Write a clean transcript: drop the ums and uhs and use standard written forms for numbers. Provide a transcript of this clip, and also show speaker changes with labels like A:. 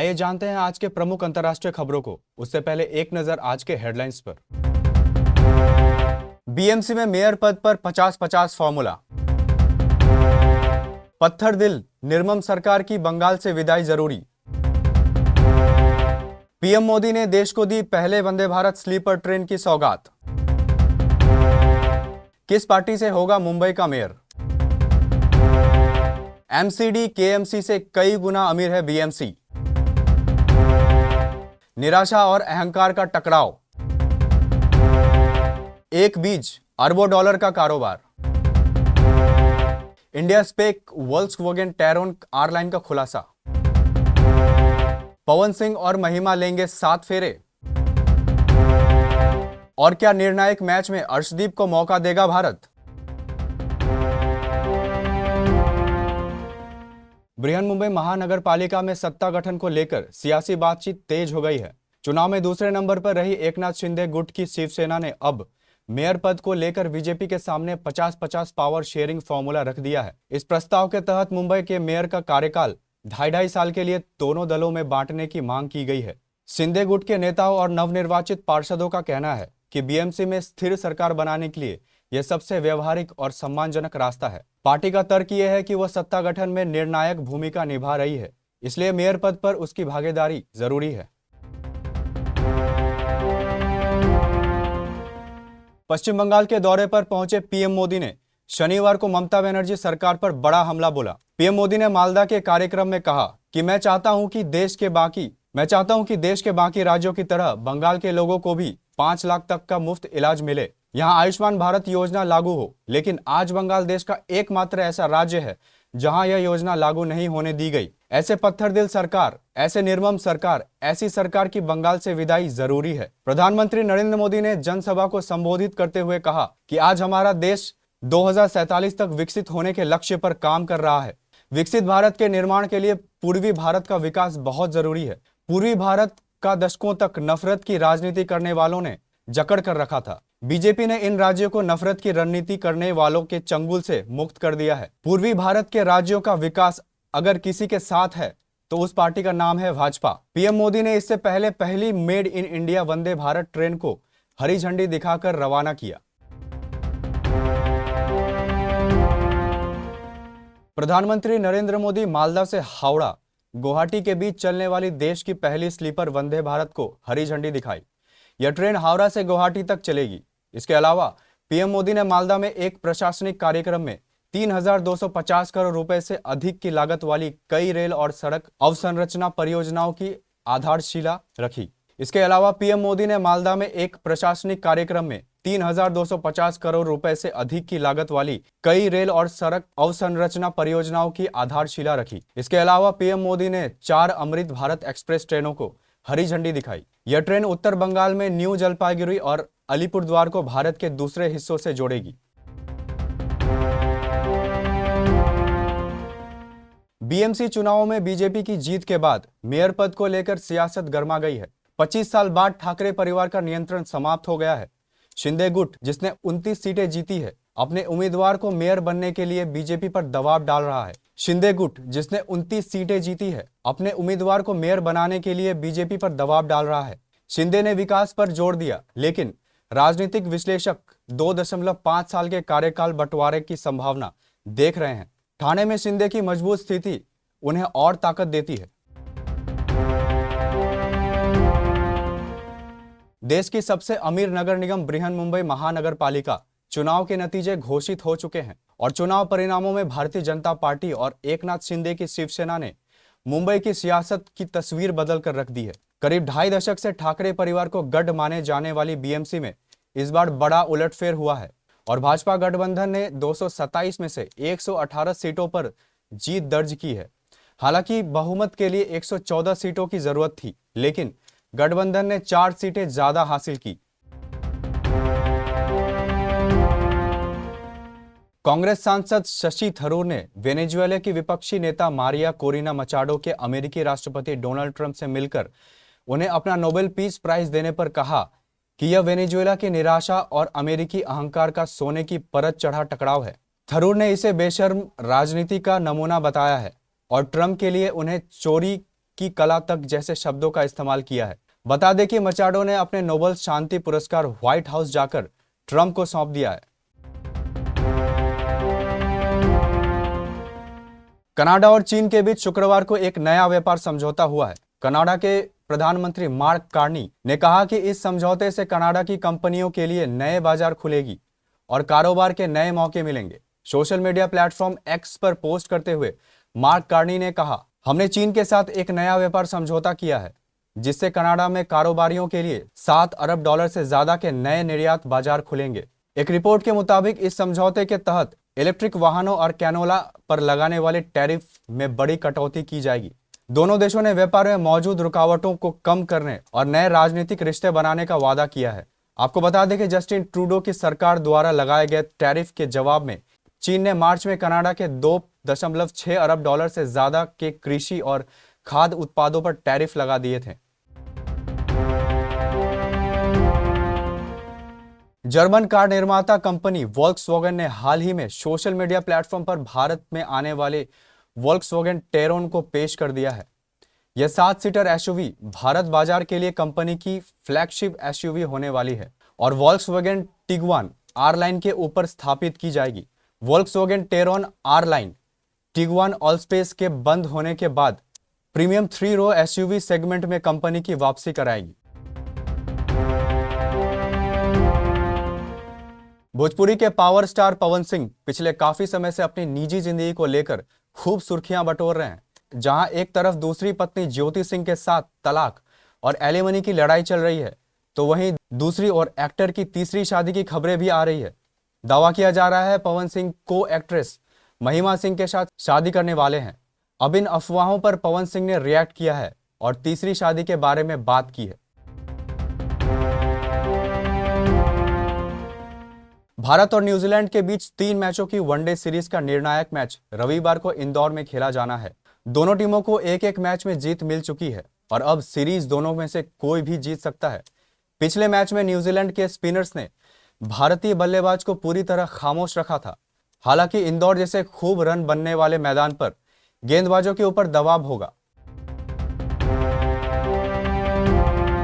A: आइए जानते हैं आज के प्रमुख अंतर्राष्ट्रीय खबरों को। उससे पहले एक नजर आज के हेडलाइंस पर। बीएमसी में मेयर पद पर 50-50 फॉर्मूला। पत्थर दिल निर्मम सरकार की बंगाल से विदाई जरूरी। पीएम मोदी ने देश को दी पहले वंदे भारत स्लीपर ट्रेन की सौगात। किस पार्टी से होगा मुंबई का मेयर? एमसीडी केएमसी से कई गुना अमीर है बीएमसी। निराशा और अहंकार का टकराव। एक बीज अरबों डॉलर का कारोबार। India spec Volkswagen Tayron R line का खुलासा। पवन सिंह और महिमा लेंगे 7 फेरे। और क्या निर्णायक मैच में अर्शदीप को मौका देगा भारत? बृहन्मुंबई महानगर पालिका में सत्ता गठन को लेकर सियासी बातचीत तेज हो गई है। चुनाव में दूसरे नंबर पर रही एकनाथ शिंदे गुट की शिवसेना ने अब मेयर पद को लेकर बीजेपी के सामने 50-50 पावर शेयरिंग फॉर्मूला रख दिया है। इस प्रस्ताव के तहत मुंबई के मेयर का कार्यकाल 2.5 साल के लिए दोनों दलों में बांटने की मांग की गई है। शिंदे गुट के नेताओं और नवनिर्वाचित पार्षदों का कहना है कि बीएमसी में स्थिर सरकार बनाने के लिए यह सबसे व्यवहारिक और सम्मानजनक रास्ता है। पार्टी का तर्क यह है कि वह सत्ता गठन में निर्णायक भूमिका निभा रही है, इसलिए मेयर पद पर उसकी भागीदारी जरूरी है। पश्चिम बंगाल के दौरे पर पहुंचे पीएम मोदी ने शनिवार को ममता बनर्जी सरकार पर बड़ा हमला बोला। पीएम मोदी ने मालदा के कार्यक्रम में कहा कि मैं चाहता हूं कि देश के बाकी राज्यों की तरह बंगाल के लोगों को भी 5 लाख तक का मुफ्त इलाज मिले। यहाँ आयुष्मान भारत योजना लागू हो, लेकिन आज बंगाल देश का एकमात्र ऐसा राज्य है जहां यह योजना लागू नहीं होने दी गई। ऐसे पत्थर दिल सरकार, ऐसे निर्मम सरकार, ऐसी सरकार की बंगाल से विदाई जरूरी है। प्रधानमंत्री नरेंद्र मोदी ने जनसभा को संबोधित करते हुए कहा कि आज हमारा देश 2047 तक विकसित होने के लक्ष्य पर काम कर रहा है। विकसित भारत के निर्माण के लिए पूर्वी भारत का विकास बहुत जरूरी है। पूर्वी भारत का दशकों तक नफरत की राजनीति करने वालों ने जकड़ कर रखा था। बीजेपी ने इन राज्यों को नफरत की रणनीति करने वालों के चंगुल से मुक्त कर दिया है। पूर्वी भारत के राज्यों का विकास अगर किसी के साथ है तो उस पार्टी का नाम है भाजपा। पीएम मोदी ने इससे पहले पहली made in India Vande Bharat train को हरी झंडी दिखाकर रवाना किया। प्रधानमंत्री नरेंद्र मोदी मालदा से हावड़ा गुवाहाटी के बीच चलने वाली देश की पहली स्लीपर वंदे भारत को हरी झंडी दिखाई। यह ट्रेन हावड़ा से गुवाहाटी तक चलेगी। इसके अलावा पीएम मोदी ने मालदा में एक प्रशासनिक कार्यक्रम में 3,250 करोड़ रुपए से अधिक की लागत वाली कई रेल और सड़क अवसंरचना परियोजनाओं की आधारशिला रखी। इसके अलावा पीएम मोदी ने मालदा में एक प्रशासनिक कार्यक्रम में 3,250 करोड़ रुपए से अधिक की लागत वाली कई रेल और सड़क अवसंरचना परियोजनाओं की आधारशिला रखी। इसके अलावा पीएम मोदी ने 4 अमृत भारत एक्सप्रेस ट्रेनों को हरी झंडी दिखाई। यह ट्रेन उत्तर बंगाल में न्यू जलपाईगुड़ी और अलीपुरद्वार को भारत के दूसरे हिस्सों से जोड़ेगी। बीएमसी चुनावों में बीजेपी की जीत के बाद मेयर पद को लेकर सियासत गर्मा गई है। 25 साल बाद ठाकरे परिवार का नियंत्रण समाप्त हो गया है। शिंदे गुट, जिसने 29 सीटें जीती है, अपने उम्मीदवार को मेयर बनने के लिए बीजेपी पर दबाव डाल रहा है। शिंदे गुट, जिसने 29 सीटें जीती है, अपने उम्मीदवार को मेयर बनाने के लिए बीजेपी पर दबाव डाल रहा है। शिंदे ने विकास पर जोर दिया, लेकिन राजनीतिक विश्लेषक 2.5 साल के कार्यकाल बंटवारे की संभावना देख रहे हैं। ठाणे में शिंदे की मजबूत स्थिति उन्हें और ताकत देती है। देश की सबसे अमीर नगर निगम बृहन्मुंबई महानगर पालिका चुनाव के नतीजे घोषित हो चुके हैं और चुनाव परिणामों में भारतीय जनता पार्टी और एकनाथ शिंदे की शिवसेना ने मुंबई की सियासत की तस्वीर बदल कर रख दी है। करीब 2.5 दशक से ठाकरे परिवार को गढ़ माने जाने वाली बीएमसी में इस बार बड़ा उलटफेर हुआ है और भाजपा गठबंधन ने 227 में से 118 सीटों पर जीत दर्ज की है। हालांकि बहुमत के लिए 114 सीटों की जरूरत थी, लेकिन गठबंधन ने 4 सीटें ज्यादा हासिल की। कांग्रेस सांसद शशि थरूर ने वेनेजुएला की विपक्षी नेता मारिया कोरिना मचाडो के अमेरिकी राष्ट्रपति डोनाल्ड ट्रंप से मिलकर उन्हें अपना नोबेल पीस प्राइज देने पर कहा कि यह वेनेजुएला की निराशा और अमेरिकी अहंकार का सोने की परत चढ़ा टकराव है। थरूर ने इसे बेशर्म राजनीति का नमूना बताया है और ट्रंप के लिए उन्हें चोरी की कला तक जैसे शब्दों का इस्तेमाल किया है। बता दें कि मचाडो ने अपने नोबेल शांति पुरस्कार व्हाइट हाउस जाकर ट्रंप को सौंप दिया है। कनाडा और चीन के बीच शुक्रवार को एक नया व्यापार समझौता हुआ है। कनाडा के प्रधानमंत्री मार्क कार्नी ने कहा कि इस समझौते से कनाडा की कंपनियों के लिए नए बाजार खुलेगी और कारोबार के नए मौके मिलेंगे। सोशल मीडिया प्लेटफॉर्म एक्स पर पोस्ट करते हुए मार्क कार्नी ने कहा, हमने चीन के साथ एक नया व्यापार समझौता किया है जिससे कनाडा में कारोबारियों के लिए $7 अरब से ज्यादा के नए निर्यात बाजार खुलेंगे। एक रिपोर्ट के मुताबिक इस समझौते के तहत इलेक्ट्रिक वाहनों और कैनोला पर लगाने वाले टैरिफ में बड़ी कटौती की जाएगी। दोनों देशों ने व्यापार में मौजूद रुकावटों को कम करने और नए राजनीतिक रिश्ते बनाने का वादा किया है। आपको बता दें कि जस्टिन ट्रूडो की सरकार द्वारा लगाए गए टैरिफ के जवाब में चीन ने मार्च में कनाडा के $2.6 अरब से ज्यादा के कृषि और खाद्य उत्पादों पर टैरिफ लगा दिए थे। जर्मन कार निर्माता कंपनी वोल्क्सवैगन ने हाल ही में सोशल मीडिया प्लेटफॉर्म पर भारत में आने वाले वोल्क्सवैगन टेरोन को पेश कर दिया है। यह 7 सीटर एसयूवी भारत बाजार के लिए कंपनी की फ्लैगशिप एसयूवी होने वाली है और वोल्क्सवैगन टिगुआन आर लाइन के ऊपर स्थापित की जाएगी। वोल्क्सवैगन टेरोन आर लाइन टिगुआन ऑलस्पेस के बंद होने के बाद प्रीमियम 3 रो एसयूवी सेगमेंट में कंपनी की वापसी कराएगी। भोजपुरी के पावर स्टार पवन सिंह पिछले काफी समय से अपनी निजी जिंदगी को लेकर खूब सुर्खियां बटोर रहे हैं। जहां एक तरफ दूसरी पत्नी ज्योति सिंह के साथ तलाक और एलिमनी की लड़ाई चल रही है, तो वहीं दूसरी ओर एक्टर की तीसरी शादी की खबरें भी आ रही है। दावा किया जा रहा है पवन सिंह को एक्ट्रेस महिमा सिंह के साथ शादी करने वाले हैं। अब इन अफवाहों पर पवन सिंह ने रिएक्ट किया है और तीसरी शादी के बारे में बात की है। भारत और न्यूजीलैंड के बीच 3 मैचों की वनडे सीरीज का निर्णायक मैच रविवार को इंदौर में खेला जाना है। दोनों टीमों को एक मैच में जीत मिल चुकी है और अब सीरीज दोनों में से कोई भी जीत सकता है। पिछले मैच में न्यूजीलैंड के स्पिनर्स ने भारतीय बल्लेबाज को पूरी तरह खामोश रखा था। हालांकि इंदौर जैसे खूब रन बनने वाले मैदान पर गेंदबाजों के ऊपर दबाव होगा।